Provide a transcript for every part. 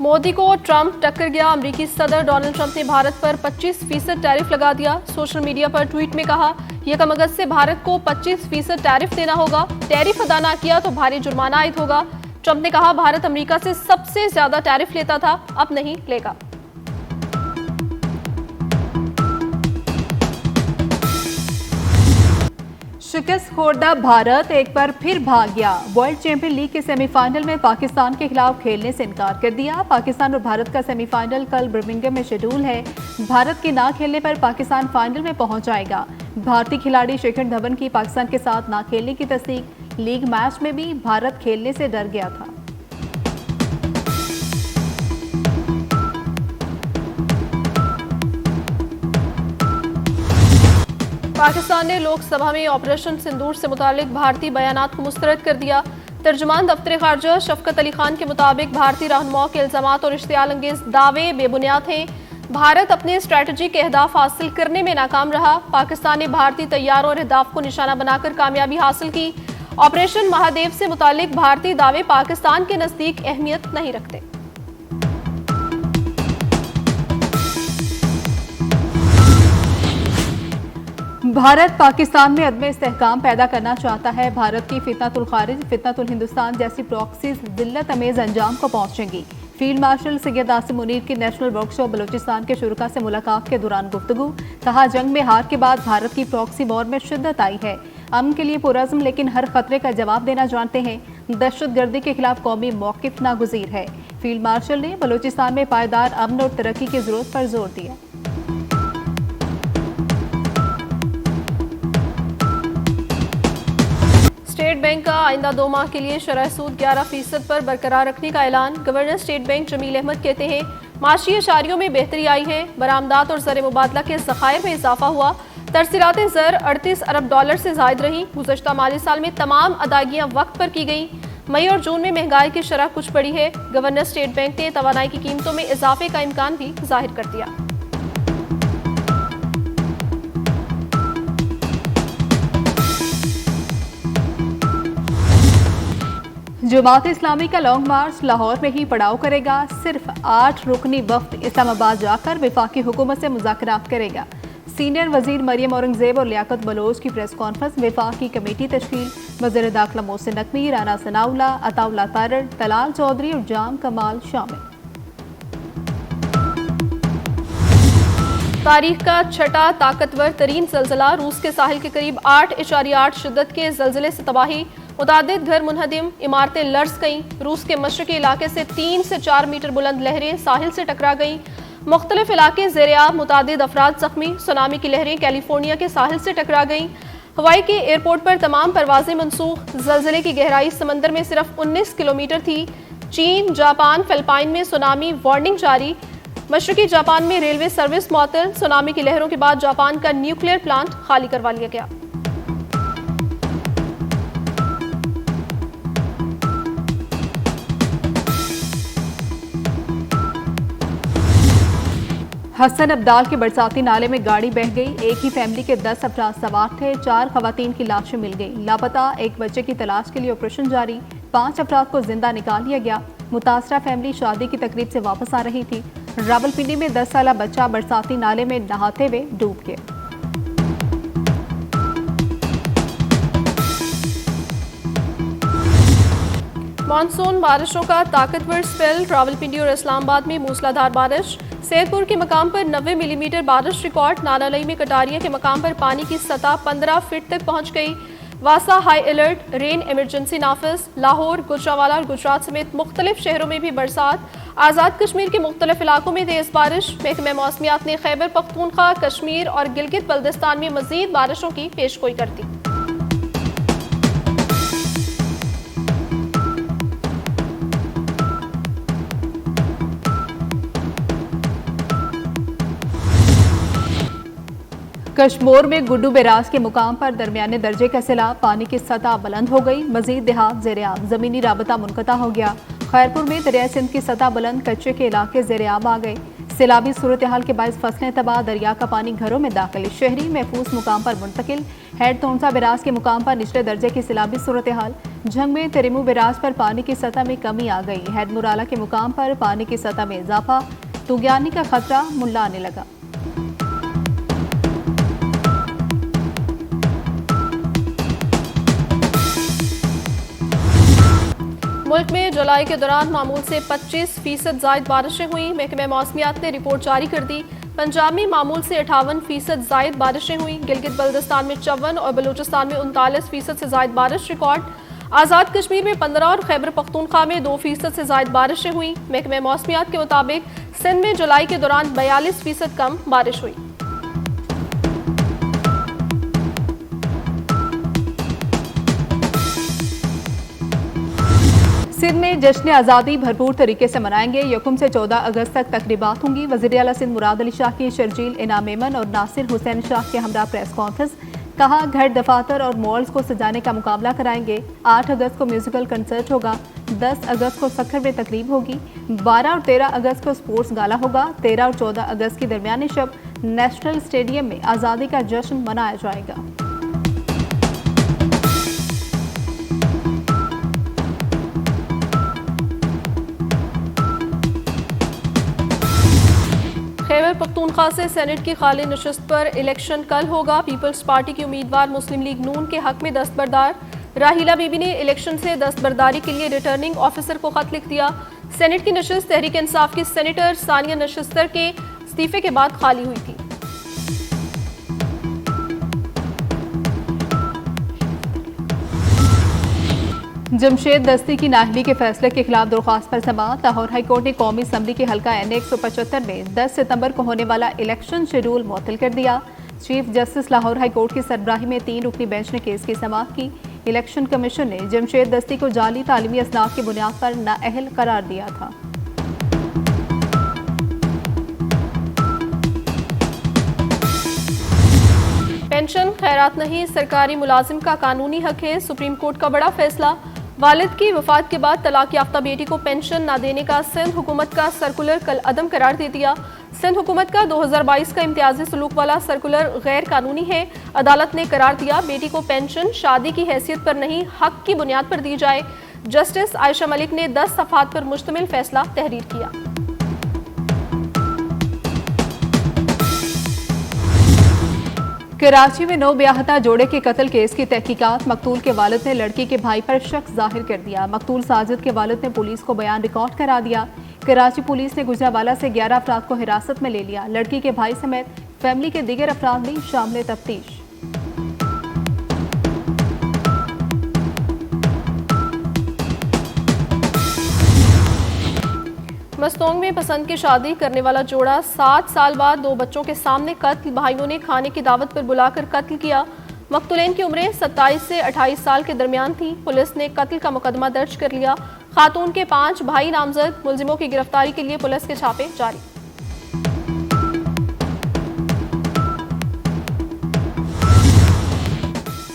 मोदी को ट्रंप टक्कर गया। अमेरिकी सदर डोनाल्ड ट्रंप ने भारत पर 25% टैरिफ लगा दिया। सोशल मीडिया पर ट्वीट में कहा, यह कम अगस्त से भारत को 25% टैरिफ देना होगा। टैरिफ अदा ना किया तो भारी जुर्माना आयद होगा। ट्रंप ने कहा, भारत अमेरिका से सबसे ज्यादा टैरिफ लेता था, अब नहीं लेगा। शिकस्त खोरदा भारत एक बार फिर भाग गया। वर्ल्ड चैंपियन लीग के सेमीफाइनल में पाकिस्तान के खिलाफ खेलने से इनकार कर दिया। पाकिस्तान और भारत का सेमीफाइनल कल बर्मिंघम में शेड्यूल है। भारत के ना खेलने पर पाकिस्तान फाइनल में पहुंच जाएगा। भारतीय खिलाड़ी शिखर धवन की पाकिस्तान के साथ ना खेलने की तस्दीक। लीग मैच में भी भारत खेलने से डर गया था। पाकिस्तान ने लोकसभा में ऑपरेशन सिंदूर से मुतालिक भारतीय बयानात को मुस्तरद कर दिया। तर्जुमान दफ्तर खारजा शफकत अली खान के मुताबिक भारतीय रहनुमाओं के इल्जामात और इश्तियाल अंगेज दावे बेबुनियाद हैं। भारत अपने स्ट्रेटजी के अहदाफ हासिल करने में नाकाम रहा। पाकिस्तान ने भारतीय तैयारों और अहदाफ को निशाना बनाकर कामयाबी हासिल की। ऑपरेशन महादेव से मुतालिक भारतीय दावे पाकिस्तान के नजदीक अहमियत नहीं रखते। भारत पाकिस्तान में अदम इस्तेहकाम पैदा करना चाहता है। भारत की फितनतुल खारिज, फितनतुल हिंदुस्तान जैसी प्रॉक्सीज जिल्लत अमेज अंजाम को पहुंचेंगी। फील्ड मार्शल सैयद आसिम मुनीर की नेशनल वर्कशॉप बलूचिस्तान के शुरका से मुलाकात के दौरान गुफ्तगू। कहा, जंग में हार के बाद भारत की प्रॉक्सी वॉर में शिद्दत आई है। अमन के लिए पुरअज़्म लेकिन हर खतरे का जवाब देना जानते हैं। दहशतगर्दी के खिलाफ कौमी मौक़िफ़ नागुज़ीर है। फील्ड मार्शल ने बलूचिस्तान में पायदार अमन और तरक्की की जरूरत पर जोर दिया। स्टेट बैंक का आइंदा 2 माह के लिए शरह सूद 11% पर बरकरार रखने का ऐलान। Governor state bank Jamil Ahmed कहते हैं, माशी अशारियों में बेहतरी आई है। बरामदात और ज़र मुबादला के ज़खायर में इजाफा हुआ। तरसीलात ज़र 38 अरब डॉलर से जायद रही। गुज़श्ता माली साल में तमाम अदायगियाँ वक्त पर की गई। मई और जून में महंगाई की शरह कुछ बढ़ी है। गवर्नर स्टेट बैंक ने तवानाई की कीमतों में इजाफे का इम्कान भी जाहिर कर दिया। जमात इस्लामी का लॉन्ग मार्च लाहौर में ही पड़ाव करेगा। सिर्फ 8 रुकनी वफ्द इस्लामाबाद जाकर वफाकी हुकूमत से मुज़ाकरात करेगा। सीनियर वजीर मरियम औरंगजेब और लियाकत बलोच की प्रेस कॉन्फ्रेंस। वफाकी कमेटी तश्कील। वज़ीर दाखिला मोहसिन नकवी, राना सनाउल्ला, अताउल्ला तारड़, तलाल चौधरी और जाम कमाल शामिल। तारीख का छठा ताकतवर तरीन ज़लज़ला। रूस के साहिल के करीब 8.8 शिद्दत के ज़लज़ले से तबाही। मुतादिद घर मुनहदिम, इमारतें लर्ज़ गईं। रूस के मशरक़ी इलाके से 3 से 4 मीटर बुलंद लहरें साहिल से टकरा गईं। मुख्तलिफ इलाके ज़ेर-ए-आब, मुतादिद अफराद ज़ख्मी। सुनामी की लहरें कैलिफोर्निया के साहिल से टकरा गईं। हवाई के एयरपोर्ट पर तमाम परवाजें मनसूख। ज़लज़ले की गहराई समंदर में सिर्फ 19 किलोमीटर थी। चीन, जापान, फिलिपाइन में सुनामी वार्निंग जारी। मशरक़ी जापान में रेलवे सर्विस मुअत्तल। सुनामी की लहरों के बाद जापान का न्यूक्लियर प्लांट खाली करवा लिया गया। हसन अब्दाल के बरसाती नाले में गाड़ी बह गई। एक ही फैमिली के 10 अफराद सवार थे। 4 खवातीन की लाशें मिल गई। लापता एक बच्चे की तलाश के लिए ऑपरेशन जारी। 5 अफराद को जिंदा निकाल लिया गया। मुतासरा फैमिली शादी की तकरीब से वापस आ रही थी। रावलपिंडी में 10 साला बच्चा बरसाती नाले में नहाते हुए डूब गया। मानसून बारिशों का ताकतवर स्पेल। रावलपिंडी और इस्लामाबाद में मूसलाधार बारिश। सैदपुर के मकाम पर 90 मिलीमीटर बारिश रिकॉर्ड। नानालई में कटारिया के मकाम पर पानी की सतह 15 फीट तक पहुंच गई। वासा हाई अलर्ट, रेन इमरजेंसी नाफिज। लाहौर, गुजरावाला और गुजरात समेत मुख्तलिफ शहरों में भी बरसात। आज़ाद कश्मीर के मुख्तलिफ इलाकों में तेज बारिश। महकमा मौसमियात ने खैबर पख्तूनख्वा, कश्मीर और गिलगित बल्दिस्तान में मजीद बारिशों की पेशगोई कर दी। कश्मीर में गुड्डू बैराज के मुकाम पर दरमियाने दर्जे का सैलाब। पानी की सतह बुलंद हो गई। मजीद देहात ज़ेर-ए-आब, जमीनी राबता मुनक़ता हो गया। खैरपुर में दरिया सिंध की सतह बुलंद, कच्चे के इलाके ज़ेर-ए-आब आ गए। सैलाबी सूरत हाल के बायस फसलें तबाह, दरिया का पानी घरों में दाखिल, शहरी महफूज मुकाम पर मुंतकिल। हेड तोनसा बैराज के मुकाम पर निचले दर्जे की सैलाबी सूरत हाल। झंग में तेरेमू बैराज पर पानी की सतह में कमी आ गई। हेड मुराला के मुकाम पर पानी की सतह में इजाफा, तुगयानी का खतरा मुल्लाने लगा। मुल्क में जुलाई के दौरान मामूल से 25% जायद बारिशें हुई। महकमे मौसमियात ने रिपोर्ट जारी कर दी। पंजाब में मामूल से 58% जायद बारिशें हुई। गिलगित बल्दिस्तान में 54 और बलूचिस्तान में 39% से जायद बारिश रिकॉर्ड। आज़ाद कश्मीर में 15 और खैबर पख्तूनख्वा में 2% से जायद बारिशें हुई। महकमे मौसमियात के मुताबिक सिंध में जुलाई के दौरान 42% कम बारिश हुई। सिंध में जश्न आज़ादी भरपूर तरीके से मनाएंगे। यकम से 14 अगस्त तक तकरीबात होंगी। वज़ीर आला सिंध मुराद अली शाह की शर्जील इनाम मेमन और नासिर हुसैन शाह के हमरा प्रेस कॉन्फ्रेंस। कहा, घर, दफातर और मॉल्स को सजाने का मुकाबला कराएंगे। 8 अगस्त को म्यूजिकल कंसर्ट होगा। 10 अगस्त को सखर में तकरीब होगी। 12 और 13 अगस्त को स्पोर्ट्स गाला होगा। 13 और 14 अगस्त की दरमियानी शब नेशनल स्टेडियम में आज़ादी का जश्न मनाया जाएगा। खैबर पख्तूनख्वा से सेनेट की खाली नशस्त पर इलेक्शन कल होगा। पीपल्स पार्टी की उम्मीदवार मुस्लिम लीग नून के हक में दस्तबरदार। राहीला बीबी ने इलेक्शन से दस्तबरदारी के लिए रिटर्निंग ऑफिसर को खत लिख दिया। सेनेट की नशस्त तहरीक इंसाफ की सेनेटर सानिया नशिस्तर के इस्तीफे के बाद खाली हुई थी। जमशेद दस्ती की नाअहली के फैसले के खिलाफ दरख्वास्त पर समाअत। लाहौर हाईकोर्ट ने कौमी असम्बली के हल्का NA 175 में 10 सितंबर को होने वाला इलेक्शन शेड्यूल मुअत्तल कर दिया। चीफ जस्टिस लाहौर हाईकोर्ट की सरबराही में 3 रुकनी बेंच ने केस की समाअत की। इलेक्शन कमीशन ने जमशेद दस्ती को जाली तालीमी असनाद की बुनियाद पर नाअहल करार दिया था। पेंशन खैरात नहीं, सरकारी मुलाजिम का कानूनी हक है। सुप्रीम कोर्ट का बड़ा फैसला। वालिद की वफात के बाद तलाक याफ्ता बेटी को पेंशन न देने का सिंध हुकूमत का सर्कुलर कल अदम करार दे दिया। सिंध हुकूमत का 2022 का इम्तियाजी सलूक वाला सर्कुलर गैर कानूनी है। अदालत ने करार दिया, बेटी को पेंशन शादी की हैसियत पर नहीं, हक की बुनियाद पर दी जाए। जस्टिस आयशा मलिक ने 10 सफ़हात पर मुश्तमिल फैसला तहरीर किया। कराची में 9 ब्याहता जोड़े के कत्ल केस की तहकीकात। मकतूल के वालिद ने लड़की के भाई पर शक जाहिर कर दिया। मकतूल साजिद के वालिद ने पुलिस को बयान रिकॉर्ड करा दिया। कराची पुलिस ने गुजरावाला से 11 अफराद को हिरासत में ले लिया। लड़की के भाई समेत फैमिली के दीगर अफराद भी शामिल तफ्तीश। मस्तोंग में पसंद की शादी करने वाला जोड़ा 7 साल बाद 2 बच्चों के सामने कत्ल। भाइयों ने खाने की दावत पर बुलाकर कत्ल किया। मकतूलैन की उम्रें 27 से 28 साल के दरमियान थी। पुलिस ने कत्ल का मुकदमा दर्ज कर लिया। खातून के 5 भाई नामजद। मुलजिमों की गिरफ्तारी के लिए पुलिस के छापे जारी।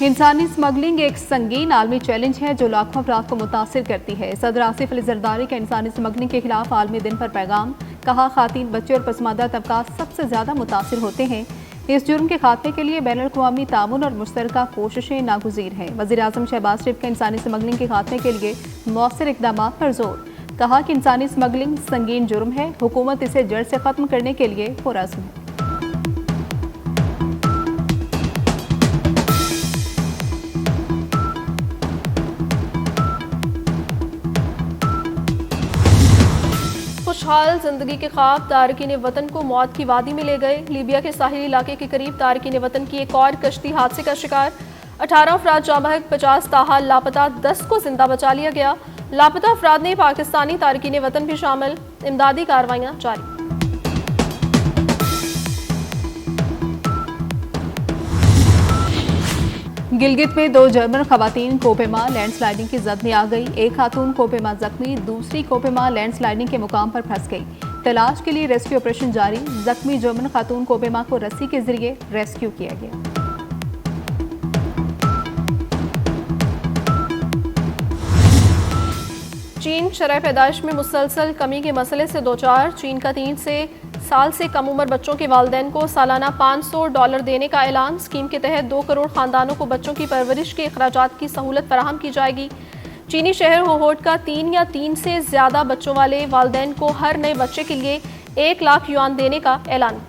इंसानी स्मगलिंग एक संगीन आलमी चैलेंज है जो लाखों अफराद को मुतासिर करती है। सदर आसिफ अली जरदारी का इंसानी स्मगलिंग के खिलाफ आलमी दिन पर पैगाम। कहा, खातीन, बच्चे और पसमानदा तबकात सबसे ज्यादा मुतासिर होते हैं। इस जुर्म के खात्मे के लिए बैनुल-अक़वामी ताउन और मुश्तरका कोशिशें नागुज़ीर हैं। वज़ीर-ए-आज़म शहबाज शरीफ का इंसानी स्मगलिंग के खात्मे के लिए मौसर इक़दामात पर जोर। कहा कि इंसानी स्मगलिंग संगीन जुर्म है, हुकूमत इसे जड़ से खत्म करने के लिए पुरअज़्म है। खुशहाल जिंदगी के ख्वाब तारकीन वतन को मौत की वादी में ले गए। लीबिया के साहिली इलाके के करीब तारकीन वतन की एक और कश्ती हादसे का शिकार। 18 अफराद जामहक, 50 ताहाल लापता, 10 को जिंदा बचा लिया गया। लापता अफराद में पाकिस्तानी तारकीन वतन भी शामिल। इमदादी कार्रवाइयां जारी। गिलगित में 2 जर्मन खवातीन कोपेमा लैंडस्लाइडिंग की जद में आ गई। एक खातून कोपेमा जख्मी, दूसरी कोपेमा लैंडस्लाइडिंग के मुकाम पर फंस गई। तलाश के लिए रेस्क्यू ऑपरेशन जारी। जख्मी जर्मन खातून कोपेमा को रस्सी के जरिए रेस्क्यू किया गया। चीन शरह पैदाइश में मुसलसल कमी के मसले से दो चार। चीन का 3 से साल से कम उम्र बच्चों के वालिदैन को सालाना $500 देने का ऐलान। स्कीम के तहत 2 करोड़ खानदानों को बच्चों की परवरिश के अखराजात की सहूलत फराहम की जाएगी। चीनी शहर होहोट का 3 या 3 से ज्यादा बच्चों वाले वालिदैन को हर नए बच्चे के लिए 1 लाख युआन देने का ऐलान।